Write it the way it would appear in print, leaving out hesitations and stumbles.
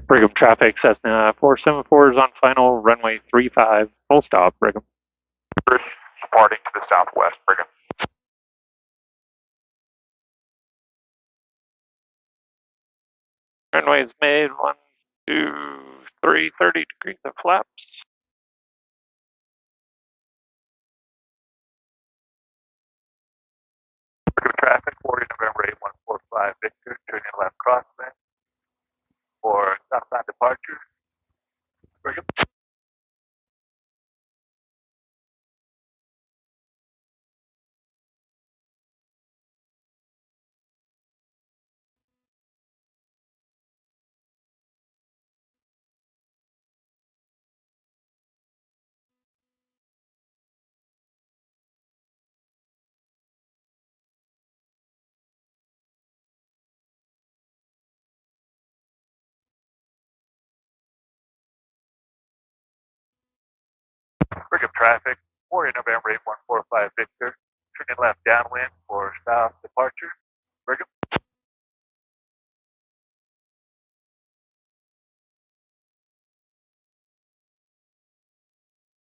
Brigham traffic, Cessna 474 is on final, runway 35, full stop, Brigham. Departing to the southwest, Brigham. Runway is made, 1, 2, 3, 30 degrees of flaps. Brigham traffic, 40 November 8145 Victor, turning left crosswind for southbound departure. Brigham. Brigham traffic, 40 November 8145 Victor, turning left downwind for south departure.